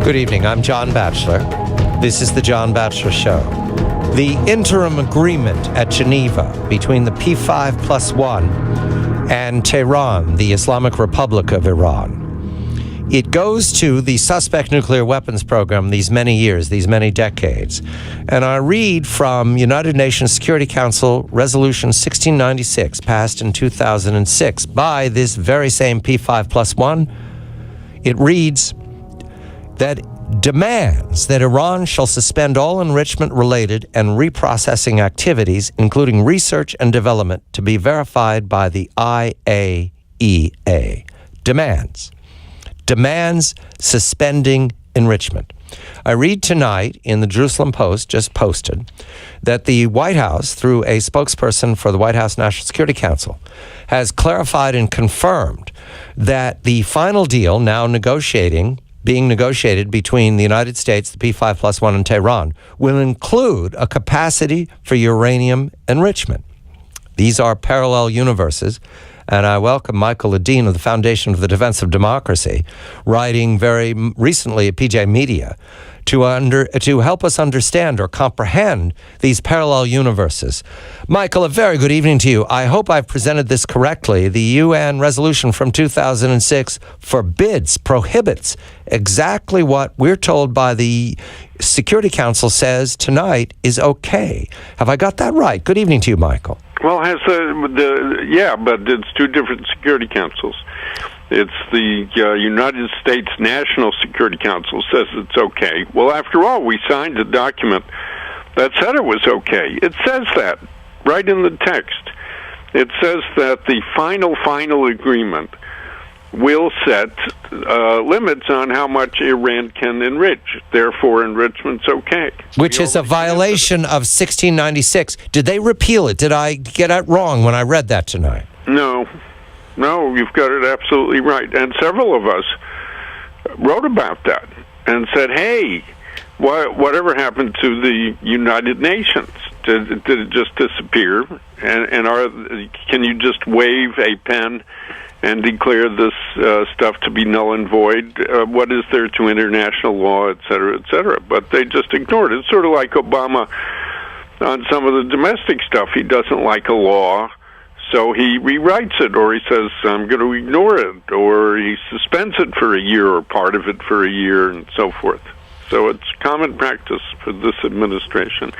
Good evening. I'm John Batchelor. This is the John Batchelor Show. The interim agreement at Geneva between the P5+1 and Tehran, the Islamic Republic of Iran. It goes to the suspect nuclear weapons program these many years, these many decades. And I read from United Nations Security Council Resolution 1696, passed in 2006 by this very same P5+1. It reads that demands that Iran shall suspend all enrichment-related and reprocessing activities, including research and development, to be verified by the IAEA. Demands suspending enrichment. I read tonight in the Jerusalem Post, just posted, that the White House, through a spokesperson for the White House National Security Council, has clarified and confirmed that the final deal now being negotiated between the United States, the P5+1, and Tehran, will include a capacity for uranium enrichment. These are parallel universes, and I welcome Michael Ledeen of the Foundation for the Defense of Democracy, writing very recently at PJ Media, to help us understand or comprehend these parallel universes. Michael, a very good evening to you. I hope I've presented this correctly. The UN resolution from 2006 prohibits exactly what we're told by the Security Council says tonight is okay. Have I got that right? Good evening to you, Michael. Well, but it's two different Security Councils. It's the United States National Security Council says it's okay. Well, after all, we signed a document that said it was okay. It says that right in the text. It says that the final agreement will set limits on how much Iran can enrich. Therefore, enrichment's okay. Which is a violation of 1696. Did they repeal it? Did I get it wrong when I read that tonight? No, you've got it absolutely right. And several of us wrote about that and said, hey, whatever happened to the United Nations? Did it just disappear? And can you just wave a pen and declare this stuff to be null and void? What is there to international law, et cetera, et cetera? But they just ignored it. It's sort of like Obama on some of the domestic stuff. He doesn't like a law, so he rewrites it, or he says, I'm going to ignore it, or he suspends it for a year or part of it for a year, and so forth. So it's common practice for this administration.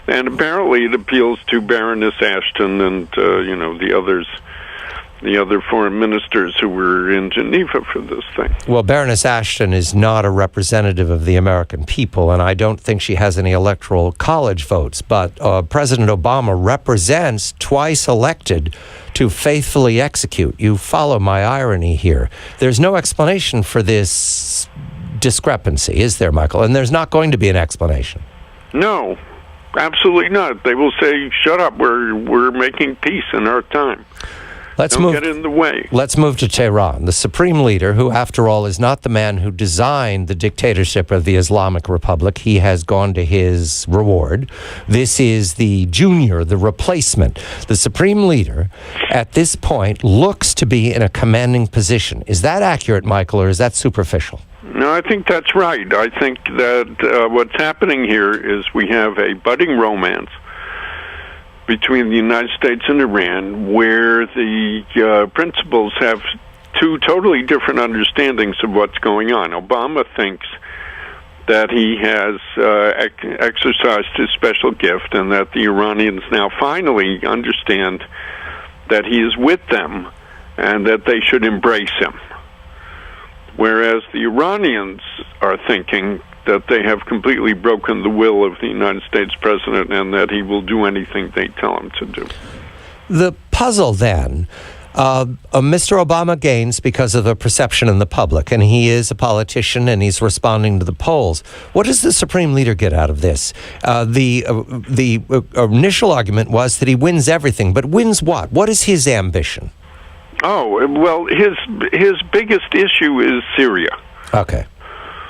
And apparently it appeals to Baroness Ashton and, the other foreign ministers who were in Geneva for this thing. Well, Baroness Ashton is not a representative of the American people, and I don't think she has any electoral college votes. But President Obama represents twice elected to faithfully execute. You follow my irony here. There's no explanation for this discrepancy, is there, Michael? And there's not going to be an explanation. No, absolutely not. They will say, shut up, we're making peace in our time. Don't get in the way. Let's move to Tehran, the supreme leader, who, after all, is not the man who designed the dictatorship of the Islamic Republic. He has gone to his reward. This is the junior, the replacement. The supreme leader, at this point, looks to be in a commanding position. Is that accurate, Michael, or is that superficial? No, I think that's right. I think that what's happening here is we have a budding romance between the United States and Iran, where the principals have two totally different understandings of what's going on. Obama thinks that he has exercised his special gift and that the Iranians now finally understand that he is with them and that they should embrace him. Whereas the Iranians are thinking that they have completely broken the will of the United States president and that he will do anything they tell him to do. The puzzle then, Mr. Obama gains because of the perception in the public, and he is a politician and he's responding to the polls. What does the supreme leader get out of this? The initial argument was that he wins everything, but wins what? What is his ambition? Oh, well, his biggest issue is Syria. Okay.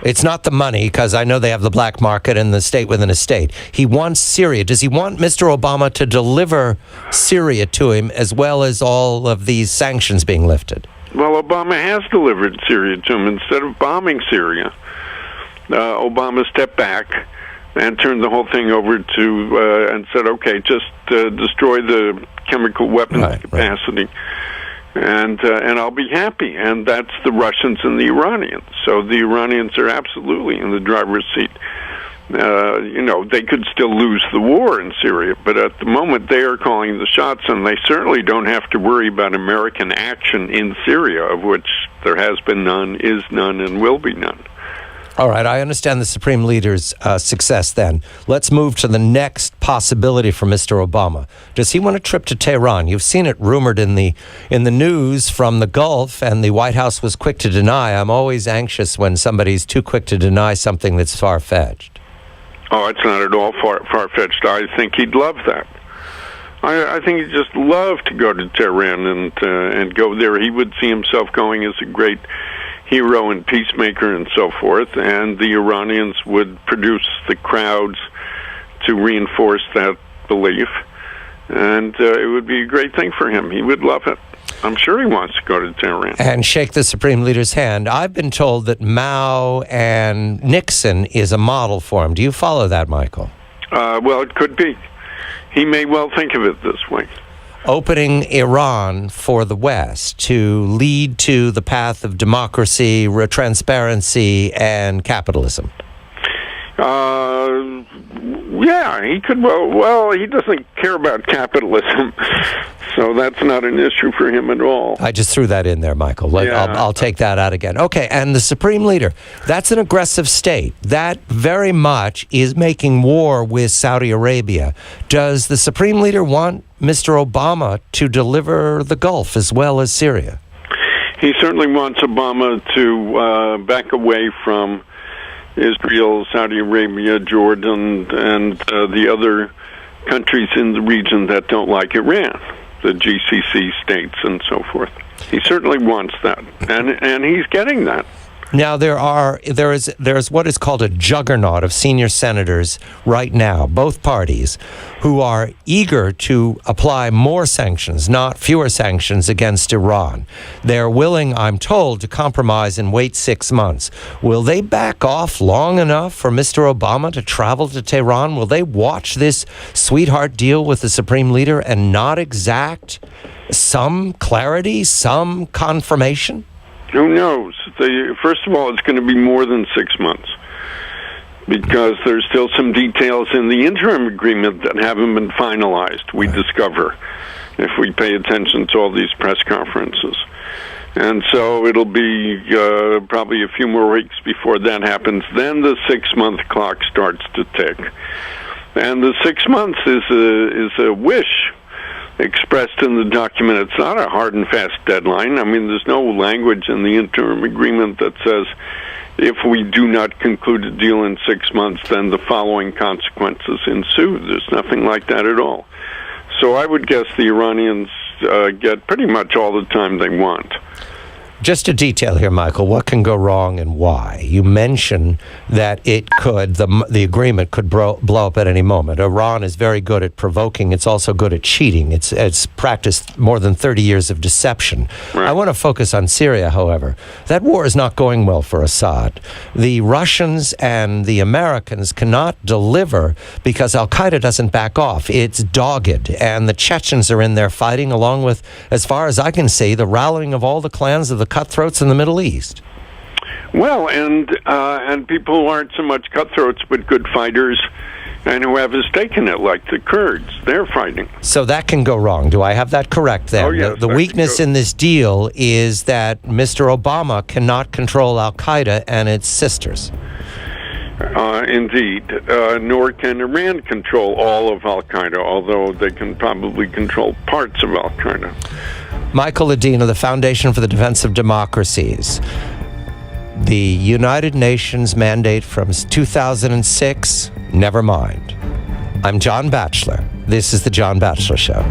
It's not the money, because I know they have the black market and the state within a state. He wants Syria. Does he want Mr. Obama to deliver Syria to him as well as all of these sanctions being lifted? Well, Obama has delivered Syria to him. Instead of bombing Syria, Obama stepped back and turned the whole thing over to and said, okay, just destroy the chemical weapons capacity. And I'll be happy. And that's the Russians and the Iranians. So the Iranians are absolutely in the driver's seat. They could still lose the war in Syria, but at the moment they are calling the shots, and they certainly don't have to worry about American action in Syria, of which there has been none, is none, and will be none. All right, I understand the Supreme Leader's success then. Let's move to the next possibility for Mr. Obama. Does he want a trip to Tehran? You've seen it rumored in the news from the Gulf, and the White House was quick to deny. I'm always anxious when somebody's too quick to deny something that's far-fetched. Oh, it's not at all far-fetched. I think he'd love that. I think he'd just love to go to Tehran and go there. He would see himself going as a great hero and peacemaker and so forth, and the Iranians would produce the crowds to reinforce that belief, and it would be a great thing for him. He would love it. I'm sure he wants to go to Tehran. And shake the Supreme Leader's hand. I've been told that Mao and Nixon is a model for him. Do you follow that, Michael? Well, it could be. He may well think of it this way. Opening Iran for the West to lead to the path of democracy, transparency, and capitalism. Yeah, he could. Well, he doesn't care about capitalism, so that's not an issue for him at all. I just threw that in there, Michael. I'll take that out again. Okay, and the Supreme Leader, that's an aggressive state. That very much is making war with Saudi Arabia. Does the Supreme Leader want Mr. Obama to deliver the Gulf as well as Syria? He certainly wants Obama to back away from Israel, Saudi Arabia, Jordan, and the other countries in the region that don't like Iran, the GCC states and so forth. He certainly wants that, and he's getting that. Now, there is what is called a juggernaut of senior senators right now, both parties, who are eager to apply more sanctions, not fewer sanctions, against Iran. They're willing, I'm told, to compromise and wait 6 months. Will they back off long enough for Mr. Obama to travel to Tehran? Will they watch this sweetheart deal with the Supreme Leader and not exact some clarity, some confirmation? Who knows? First of all, it's going to be more than 6 months because there's still some details in the interim agreement that haven't been finalized, we discover, if we pay attention to all these press conferences. And so it'll be probably a few more weeks before that happens. Then the 6-month clock starts to tick. And the 6 months is a wish expressed in the document. It's not a hard and fast deadline. I mean, there's no language in the interim agreement that says if we do not conclude a deal in 6 months, then the following consequences ensue. There's nothing like that at all. So I would guess the Iranians get pretty much all the time they want. Just a detail here, Michael. What can go wrong and why? You mentioned that it could, the agreement could blow up at any moment. Iran is very good at provoking. It's also good at cheating. It's practiced more than 30 years of deception. Right. I want to focus on Syria, however. That war is not going well for Assad. The Russians and the Americans cannot deliver because al-Qaeda doesn't back off. It's dogged, and the Chechens are in there fighting along with, as far as I can see, the rallying of all the clans of the cutthroats in the Middle East. Well, and people who aren't so much cutthroats but good fighters and who have a stake in it, like the Kurds. They're fighting. So that can go wrong. Do I have that correct then? Oh, yes, the weakness in this deal is that Mr. Obama cannot control al-Qaeda and its sisters. Indeed. Nor can Iran control all of al-Qaeda, although they can probably control parts of al-Qaeda. Michael Ledeen of the Foundation for the Defense of Democracies. The United Nations mandate from 2006, never mind. I'm John Batchelor. This is The John Batchelor Show.